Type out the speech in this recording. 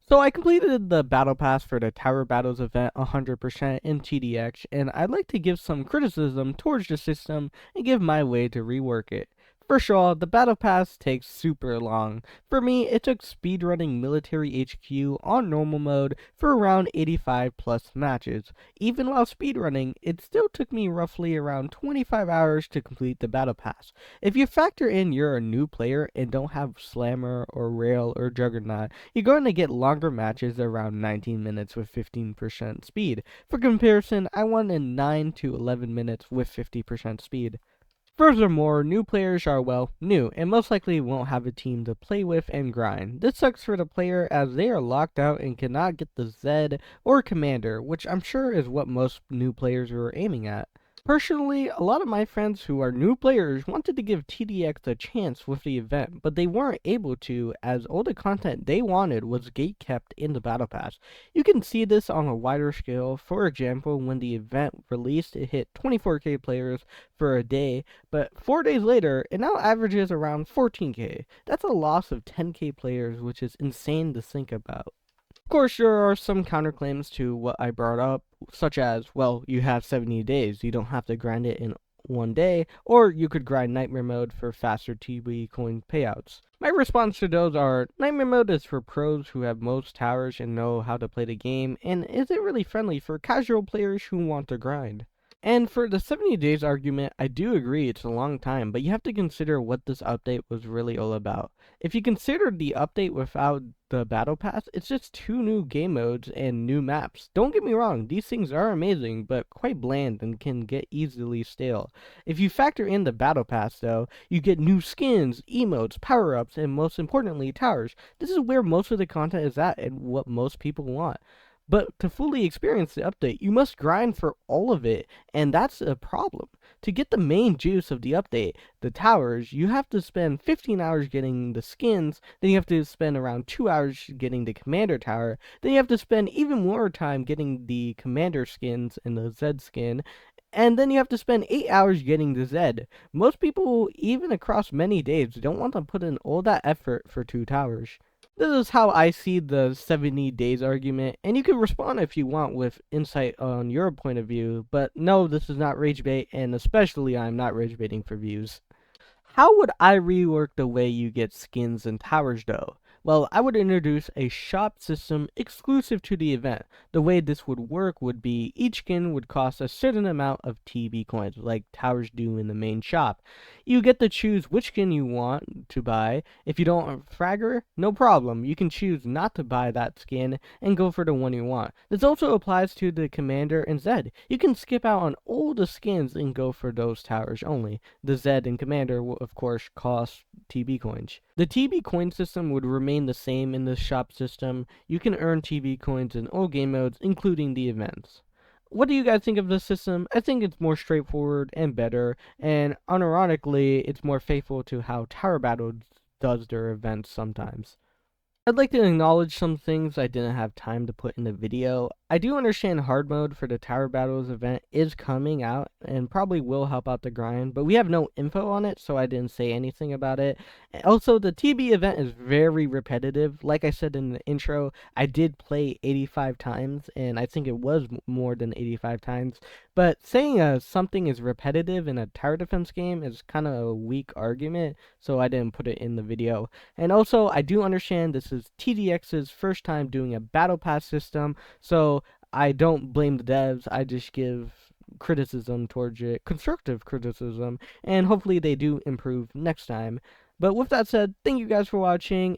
So I completed the Battle Pass for the Tower Battles event 100% in TDX, and I'd like to give some criticism towards the system and give my way to rework it. First of all, the Battle Pass takes super long. For me, it took speedrunning Military HQ on normal mode for around 85 plus matches. Even while speedrunning, it still took me roughly around 25 hours to complete the Battle Pass. If you factor in you're a new player and don't have Slammer or Rail or Juggernaut, you're going to get longer matches around 19 minutes with 15% speed. For comparison, I won in 9 to 11 minutes with 50% speed. Furthermore, new players are, well, new, and most likely won't have a team to play with and grind. This sucks for the player as they are locked out and cannot get the Zed or Commander, which I'm sure is what most new players are aiming at. Personally, a lot of my friends who are new players wanted to give TDX a chance with the event, but they weren't able to as all the content they wanted was gatekept in the Battle Pass. You can see this on a wider scale. For example, when the event released, it hit 24k players for a day, but 4 days later, it now averages around 14k. That's a loss of 10k players, which is insane to think about. Of course, there are some counterclaims to what I brought up, such as, well, you have 70 days, you don't have to grind it in one day, or you could grind Nightmare Mode for faster TB coin payouts. My response to those are, Nightmare Mode is for pros who have most towers and know how to play the game, and isn't really friendly for casual players who want to grind. And for the 70 days argument, I do agree it's a long time, but you have to consider what this update was really all about. If you consider the update without the Battle Pass, it's just two new game modes and new maps. Don't get me wrong, these things are amazing, but quite bland and can get easily stale. If you factor in the Battle Pass, though, you get new skins, emotes, power-ups, and most importantly, towers. This is where most of the content is at and what most people want. But to fully experience the update, you must grind for all of it, and that's a problem. To get the main juice of the update, the towers, you have to spend 15 hours getting the skins, then you have to spend around 2 hours getting the commander tower, then you have to spend even more time getting the commander skins and the Zed skin, and then you have to spend 8 hours getting the Zed. Most people, even across many days, don't want to put in all that effort for 2 towers. This is how I see the 70 days argument, and you can respond if you want with insight on your point of view, but no, this is not rage bait, and especially I'm not rage baiting for views. How would I rework the way you get skins and towers though? Well, I would introduce a shop system exclusive to the event. The way this would work would be each skin would cost a certain amount of TB coins, like towers do in the main shop. You get to choose which skin you want to buy. If you don't have Fragger, no problem. You can choose not to buy that skin and go for the one you want. This also applies to the Commander and Zed. You can skip out on all the skins and go for those towers only. The Zed and Commander will of course cost TB coins. The TB coin system would remain the same in the shop system. You can earn TB coins in all game modes, including the events. What do you guys think of this system? I think it's more straightforward and better, and unironically, it's more faithful to how Tower Battle does their events sometimes. I'd like to acknowledge some things I didn't have time to put in the video. I do understand hard mode for the Tower Battles event is coming out and probably will help out the grind, but we have no info on it, so I didn't say anything about it. Also, the TB event is very repetitive. Like I said in the intro, I did play 85 times, and I think it was more than 85 times. But saying something is repetitive in a tower defense game is kind of a weak argument, so I didn't put it in the video. And also, I do understand this is TDX's first time doing a Battle Pass system, so I don't blame the devs, I just give criticism towards it, constructive criticism, and hopefully they do improve next time. But with that said, thank you guys for watching,